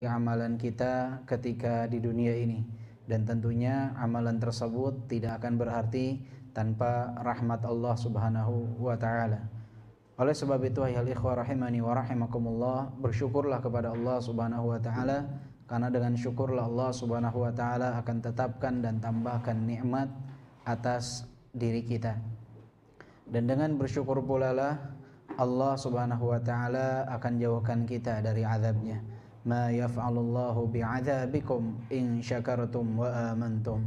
amalan kita ketika di dunia ini, dan tentunya amalan tersebut tidak akan berarti tanpa rahmat Allah Subhanahu wa taala. Oleh sebab itu, ayuhal ikhwah rahimani wa rahimakumullah, bersyukurlah kepada Allah Subhanahu wa taala, karena dengan syukurlah Allah Subhanahu wa taala akan tetapkan dan tambahkan nikmat atas diri kita. Dan dengan bersyukur pula lah Allah Subhanahu wa taala akan jauhkan kita dari azabnya. Ma yaf'alullahu bi'adzabikum in syakartum wa amantum.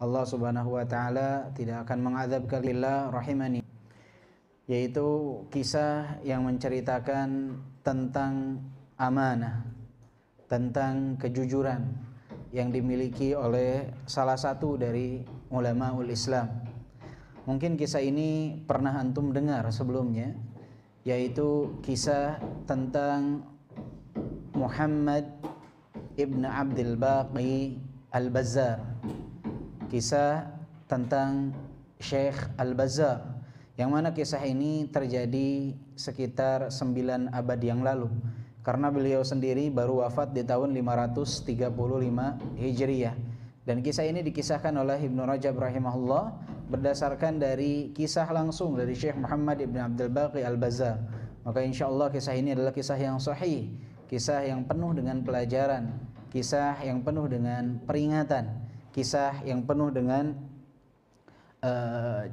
Allah Subhanahu wa taala tidak akan mengazab kalian, rahimani, yaitu kisah yang menceritakan tentang amanah, tentang kejujuran yang dimiliki oleh salah satu dari ulamaul Islam. Mungkin kisah ini pernah antum dengar sebelumnya, yaitu kisah tentang Muhammad ibn Abdul Baqi Al-Bazzar. Kisah tentang Syekh Al-Bazzar, yang mana kisah ini terjadi sekitar 9 abad yang lalu, karena beliau sendiri baru wafat di tahun 535 Hijriyah. Dan kisah ini dikisahkan oleh Ibnu Rajab rahimahullah berdasarkan dari kisah langsung dari Syekh Muhammad ibn Abdul Baqi Al-Bazzar. Maka insyaallah kisah ini adalah kisah yang sahih, kisah yang penuh dengan pelajaran, kisah yang penuh dengan peringatan, kisah yang penuh dengan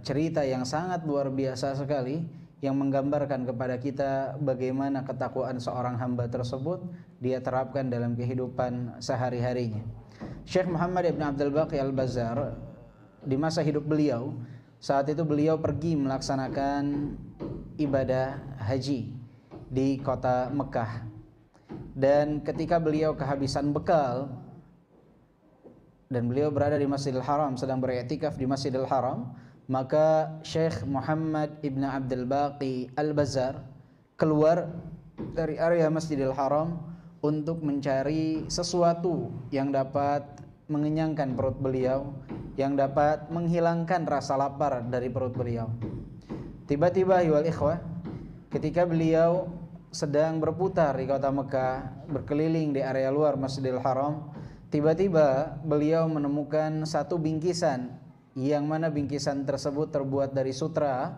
cerita yang sangat luar biasa sekali, yang menggambarkan kepada kita bagaimana ketakwaan seorang hamba tersebut dia terapkan dalam kehidupan sehari-harinya. Syekh Muhammad ibn Abdul Baqi Al-Bazzar, di masa hidup beliau, saat itu beliau pergi melaksanakan ibadah haji di kota Mekah. Dan ketika beliau kehabisan bekal dan beliau berada di Masjidil Haram, sedang beriktikaf di Masjidil Haram, maka Syekh Muhammad ibn Abdul Baqi Al-Bazzar keluar dari area Masjidil Haram untuk mencari sesuatu yang dapat mengenyangkan perut beliau, yang dapat menghilangkan rasa lapar dari perut beliau. Tiba-tiba ayuhal ikhwah, ketika beliau sedang berputar di kota Mekah, berkeliling di area luar Masjidil Haram, tiba-tiba beliau menemukan satu bingkisan, yang mana bingkisan tersebut terbuat dari sutra.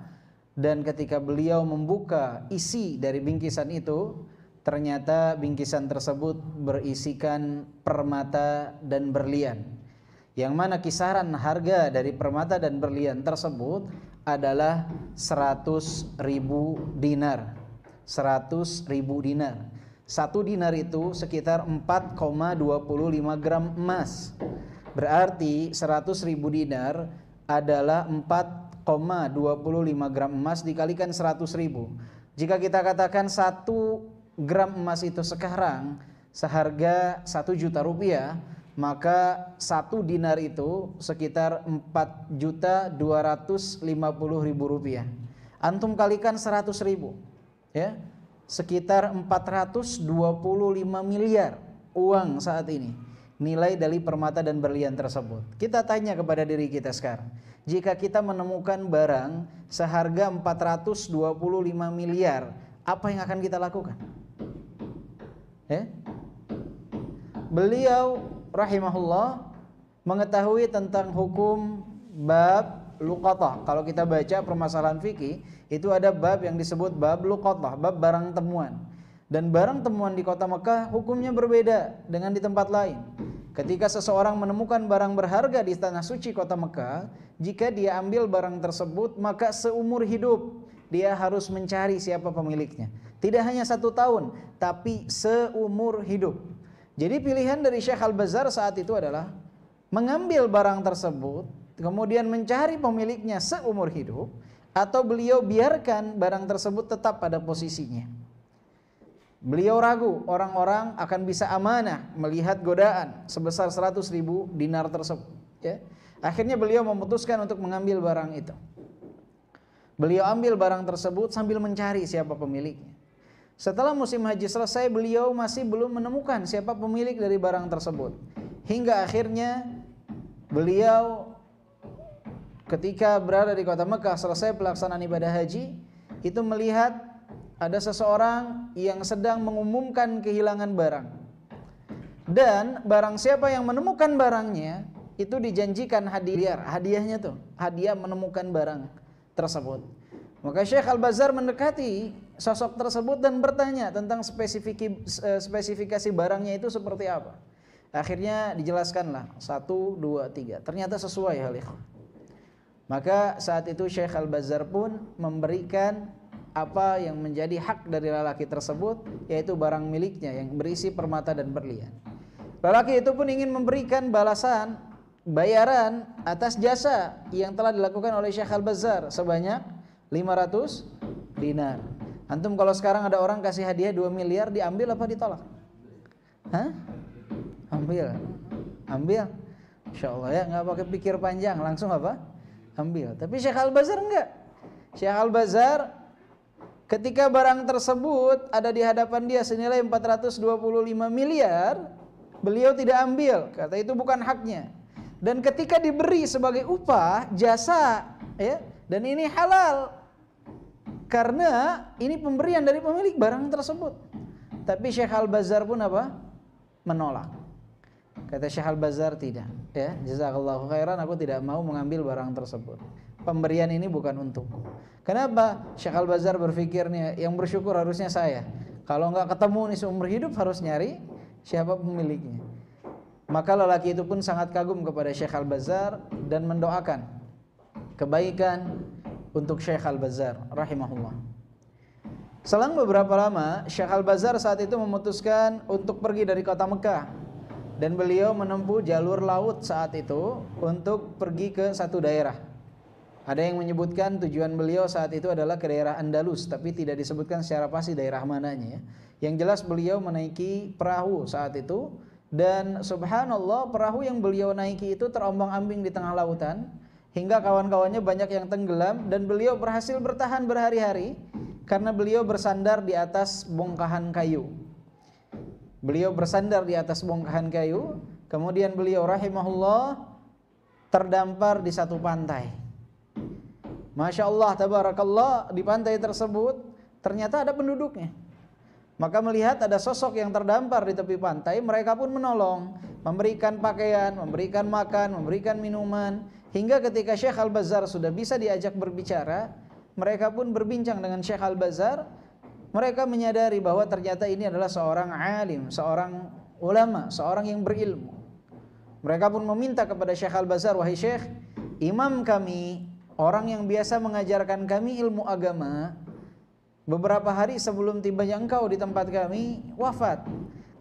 Dan ketika beliau membuka isi dari bingkisan itu, ternyata bingkisan tersebut berisikan permata dan berlian, yang mana kisaran harga dari permata dan berlian tersebut adalah 100.000 dinar. 100.000 dinar. Satu dinar itu sekitar 4,25 gram emas. Berarti 100.000 dinar adalah 4,25 gram emas dikalikan 100.000. Jika kita katakan 1 gram emas itu sekarang seharga 1 juta rupiah, maka 1 dinar itu sekitar 4.250.000 rupiah. Antum kalikan 100.000, ya, sekitar 425 miliar uang saat ini nilai dari permata dan berlian tersebut. Kita tanya kepada diri kita sekarang, jika kita menemukan barang seharga 425 miliar, apa yang akan kita lakukan? Ya? Beliau rahimahullah mengetahui tentang hukum bab luqatah. Kalau kita baca permasalahan fikih, itu ada bab yang disebut bab luqatah, bab barang temuan. Dan barang temuan di kota Mekah hukumnya berbeda dengan di tempat lain. Ketika seseorang menemukan barang berharga di tanah suci kota Mekah, jika dia ambil barang tersebut, maka seumur hidup dia harus mencari siapa pemiliknya. Tidak hanya 1 tahun, tapi seumur hidup. Jadi pilihan dari Syekh Al-Bazzar saat itu adalah mengambil barang tersebut, kemudian mencari pemiliknya seumur hidup, atau beliau biarkan barang tersebut tetap pada posisinya. Beliau ragu orang-orang akan bisa amanah melihat godaan sebesar 100.000 dinar tersebut, ya. Akhirnya beliau memutuskan untuk mengambil barang itu. Beliau ambil barang tersebut sambil mencari siapa pemiliknya. Setelah musim haji selesai, beliau masih belum menemukan siapa pemilik dari barang tersebut. Hingga akhirnya beliau ketika berada di kota Mekah selesai pelaksanaan ibadah haji, itu melihat ada seseorang yang sedang mengumumkan kehilangan barang. Dan barang siapa yang menemukan barangnya, itu dijanjikan hadiahnya tuh, hadiah menemukan barang tersebut. Maka Syekh Al-Bazzar mendekati sosok tersebut dan bertanya tentang spesifikasi barangnya itu seperti apa. Akhirnya dijelaskanlah 1, 2, 3. Ternyata sesuai hal itu. Maka saat itu Syekh Al-Bazzar pun memberikan apa yang menjadi hak dari lelaki tersebut, yaitu barang miliknya yang berisi permata dan berlian. Lelaki itu pun ingin memberikan balasan, bayaran atas jasa yang telah dilakukan oleh Syekh Al-Bazzar sebanyak 500 dinar. Antum kalau sekarang ada orang kasih hadiah 2 miliar, diambil apa ditolak? Hah? Ambil. Insyaallah ya, nggak pakai pikir panjang, langsung apa? Ambil. Tapi Syekh Al-Bazzar enggak. Syekh Al-Bazzar ketika barang tersebut ada di hadapan dia senilai 425 miliar, beliau tidak ambil, kata itu bukan haknya. Dan ketika diberi sebagai upah, jasa, ya, dan ini halal karena ini pemberian dari pemilik barang tersebut. Tapi Syekh Al-Bazzar pun apa? Menolak. Kata Syekh Al-Bazzar, tidak, ya, jazakallahu khairan, aku tidak mau mengambil barang tersebut. Pemberian ini bukan untukku. Kenapa? Syekh Al-Bazzar berpikirnya, yang bersyukur harusnya saya. Kalau enggak ketemu nih seumur hidup, harus nyari siapa pemiliknya. Maka lelaki itu pun sangat kagum kepada Syekh Al-Bazzar dan mendoakan kebaikan untuk Syekh Al-Bazzar rahimahullah. Selang beberapa lama, Syekh Al-Bazzar saat itu memutuskan untuk pergi dari kota Mekah, dan beliau menempuh jalur laut saat itu untuk pergi ke satu daerah. Ada yang menyebutkan tujuan beliau saat itu adalah ke daerah Andalus, tapi tidak disebutkan secara pasti daerah mananya, ya. Yang jelas beliau menaiki perahu saat itu, dan subhanallah perahu yang beliau naiki itu terombang-ambing di tengah lautan hingga kawan-kawannya banyak yang tenggelam, dan beliau berhasil bertahan berhari-hari karena beliau bersandar di atas bongkahan kayu. Beliau bersandar di atas bongkahan kayu, kemudian beliau rahimahullah terdampar di satu pantai. Masya Allah, tabarakallah, di pantai tersebut ternyata ada penduduknya. Maka melihat ada sosok yang terdampar di tepi pantai, mereka pun menolong, memberikan pakaian, memberikan makan, memberikan minuman. Hingga ketika Syekh Al-Bazzar sudah bisa diajak berbicara, mereka pun berbincang dengan Syekh Al-Bazzar. Mereka menyadari bahwa ternyata ini adalah seorang alim, seorang ulama, seorang yang berilmu. Mereka pun meminta kepada Syekh Al-Bazzar, wahai Syekh, imam kami, orang yang biasa mengajarkan kami ilmu agama, beberapa hari sebelum tibanya engkau di tempat kami, wafat.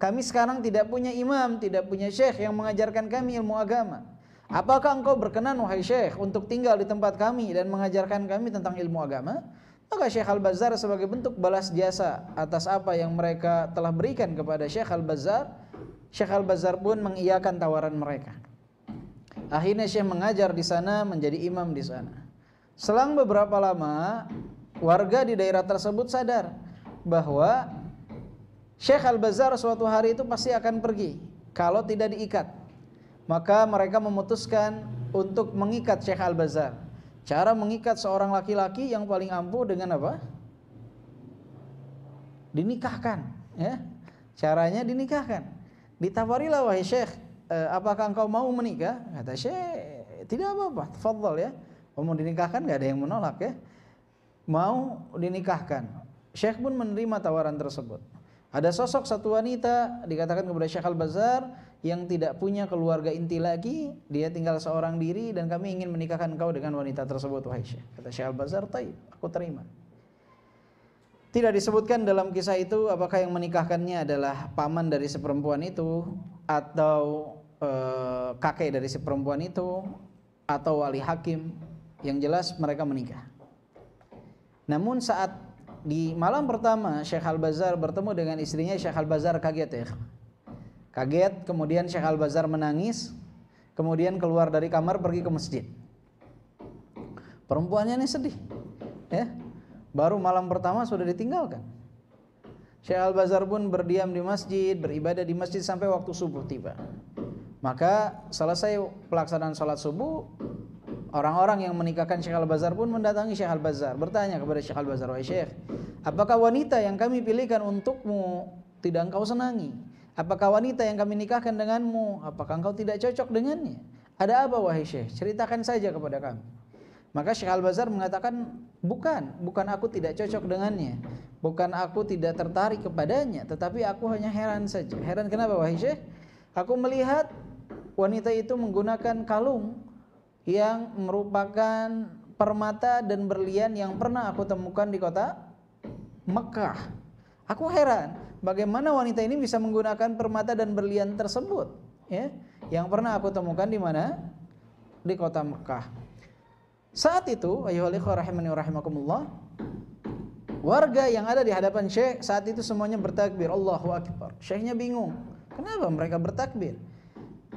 Kami sekarang tidak punya imam, tidak punya syekh yang mengajarkan kami ilmu agama. Apakah engkau berkenan, wahai Syekh, untuk tinggal di tempat kami dan mengajarkan kami tentang ilmu agama? Maka Syekh Al-Bazzar sebagai bentuk balas jasa atas apa yang mereka telah berikan kepada Syekh Al-Bazzar, Syekh Al-Bazzar pun mengiyakan tawaran mereka. Akhirnya Syekh mengajar di sana, menjadi imam di sana. Selang beberapa lama, warga di daerah tersebut sadar bahwa Syekh Al-Bazzar suatu hari itu pasti akan pergi kalau tidak diikat. Maka mereka memutuskan untuk mengikat Syekh Al-Bazzar. Cara mengikat seorang laki-laki yang paling ampuh dengan apa? Dinikahkan, ya. Caranya dinikahkan. Ditawarilah, wahai Syekh, apakah engkau mau menikah? Kata Syekh, tidak apa-apa, tafadhal ya. Mau dinikahkan, enggak ada yang menolak, ya. Mau dinikahkan. Syekh pun menerima tawaran tersebut. Ada sosok satu wanita dikatakan kepada Syekh Al-Bazzar yang tidak punya keluarga inti lagi, dia tinggal seorang diri, dan kami ingin menikahkan engkau dengan wanita tersebut, wahai Syekh. Kata Syekh Al-Bazzar, "Taib, aku terima." Tidak disebutkan dalam kisah itu apakah yang menikahkannya adalah paman dari si perempuan itu, atau kakek dari si perempuan itu, atau wali hakim. Yang jelas mereka menikah. Namun saat di malam pertama Syekh Al-Bazzar bertemu dengan istrinya, Syekh Al-Bazzar kaget, ya. Kaget, kemudian Syekh Al-Bazzar menangis, kemudian keluar dari kamar pergi ke masjid. Perempuannya ini sedih, ya. Baru malam pertama sudah ditinggalkan. Syekh Al-Bazzar pun berdiam di masjid, beribadah di masjid sampai waktu subuh tiba. Maka selesai pelaksanaan sholat subuh, orang-orang yang menikahkan Syekh Al-Bazzar pun mendatangi Syekh Al-Bazzar, bertanya kepada Syekh Al-Bazzar, wahai Syekh, apakah wanita yang kami pilihkan untukmu tidak engkau senangi? Apakah wanita yang kami nikahkan denganmu, apakah engkau tidak cocok dengannya? Ada apa wahai Syekh? Ceritakan saja kepada kami. Maka Syekh Al-Bazzar mengatakan, bukan aku tidak cocok dengannya, bukan aku tidak tertarik kepadanya, tetapi aku hanya heran saja. Heran kenapa wahai Syekh? Aku melihat wanita itu menggunakan kalung yang merupakan permata dan berlian yang pernah aku temukan di kota Mekah. Aku heran, bagaimana wanita ini bisa menggunakan permata dan berlian tersebut, ya, yang pernah aku temukan di mana? Di kota Mekah. Saat itu, ayyuhal ikhwah rahimani wa rahimakumullah, warga yang ada di hadapan Syekh saat itu semuanya bertakbir, Allahu Akbar. Syekhnya bingung, kenapa mereka bertakbir?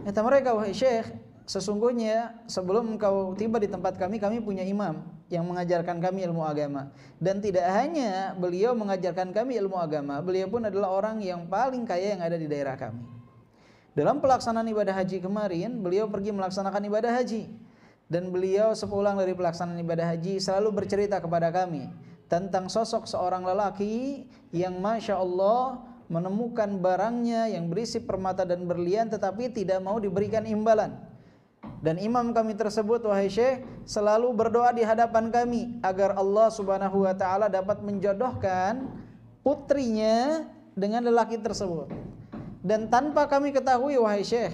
Kata mereka, wahai Syekh, sesungguhnya sebelum engkau tiba di tempat kami punya imam yang mengajarkan kami ilmu agama. Dan tidak hanya beliau mengajarkan kami ilmu agama, beliau pun adalah orang yang paling kaya yang ada di daerah kami. Dalam pelaksanaan ibadah haji kemarin, beliau pergi melaksanakan ibadah haji. Dan beliau sepulang dari pelaksanaan ibadah haji selalu bercerita kepada kami tentang sosok seorang lelaki yang Masya Allah menemukan barangnya yang berisi permata dan berlian tetapi tidak mau diberikan imbalan. Dan imam kami tersebut, wahai Syekh, selalu berdoa di hadapan kami agar Allah Subhanahu wa taala dapat menjodohkan putrinya dengan lelaki tersebut. Dan tanpa kami ketahui, wahai Syekh,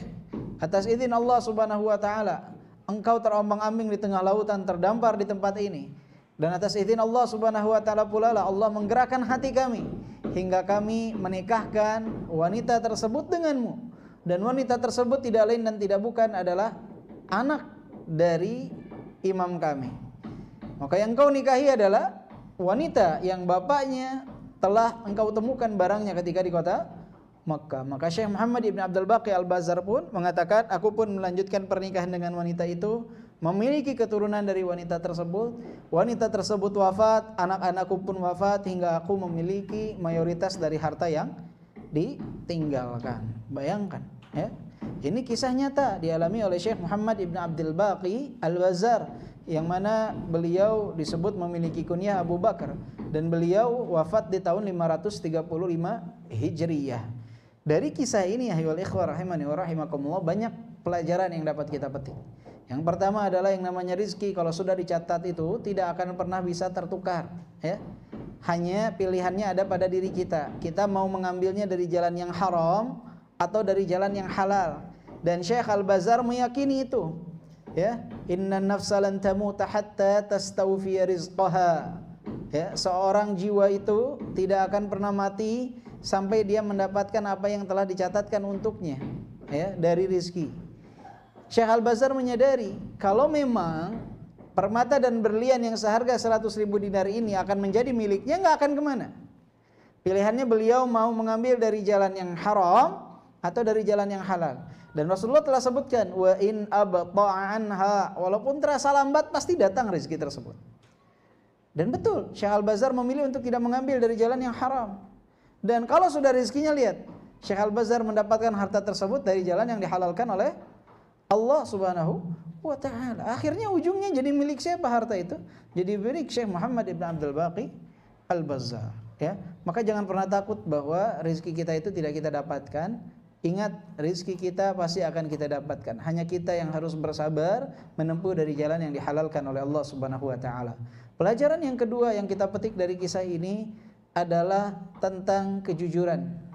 atas izin Allah Subhanahu wa taala, engkau terombang-ambing di tengah lautan, terdampar di tempat ini. Dan atas izin Allah Subhanahu wa taala pula lah Allah menggerakkan hati kami hingga kami menikahkan wanita tersebut denganmu. Dan wanita tersebut tidak lain dan tidak bukan adalah anak dari imam kami. Maka yang kau nikahi adalah wanita yang bapaknya telah engkau temukan barangnya ketika di kota Makkah. Maka Syekh Muhammad Ibn Abdul Baqi Al-Bazzar pun mengatakan, aku pun melanjutkan pernikahan dengan wanita itu, memiliki keturunan dari wanita tersebut. Wanita tersebut wafat, anak-anakku pun wafat, hingga aku memiliki mayoritas dari harta yang ditinggalkan. Bayangkan, ya. Ini kisah nyata dialami oleh Syekh Muhammad Ibn Abdul Baqi Al-Bazzar, yang mana beliau disebut memiliki kunyah Abu Bakar, dan beliau wafat di tahun 535 Hijriyah. Dari kisah ini, ayyuhal ikhwah rahimani wa rahimakumullah, banyak pelajaran yang dapat kita petik. Yang pertama adalah yang namanya rizki, kalau sudah dicatat itu tidak akan pernah bisa tertukar, ya. Hanya pilihannya ada pada diri kita. Kita mau mengambilnya dari jalan yang haram atau dari jalan yang halal. Dan Syekh Al-Bazzar meyakini itu, ya, inna nafsa lan tamuta hatta tastawfiya rizqaha, ya, seorang jiwa itu tidak akan pernah mati sampai dia mendapatkan apa yang telah dicatatkan untuknya, ya, dari rizki. Syekh Al-Bazzar menyadari kalau memang permata dan berlian yang seharga 100.000 dinar ini akan menjadi miliknya, nggak akan kemana. Pilihannya beliau mau mengambil dari jalan yang haram atau dari jalan yang halal. Dan Rasulullah telah sebutkan, wa in abta'a anha, walaupun terasa lambat pasti datang rezeki tersebut. Dan betul, Syekh Al-Bazzar memilih untuk tidak mengambil dari jalan yang haram. Dan kalau sudah rezekinya, lihat, Syekh Al-Bazzar mendapatkan harta tersebut dari jalan yang dihalalkan oleh Allah Subhanahu wa taala. Akhirnya ujungnya jadi milik siapa harta itu? Jadi milik Syekh Muhammad Ibn Abdul Baqi Al-Bazzar, ya. Maka jangan pernah takut bahwa rezeki kita itu tidak kita dapatkan. Ingat, rezeki kita pasti akan kita dapatkan. Hanya kita yang harus bersabar menempuh dari jalan yang dihalalkan oleh Allah Subhanahu wa taala. Pelajaran yang kedua yang kita petik dari kisah ini adalah tentang kejujuran.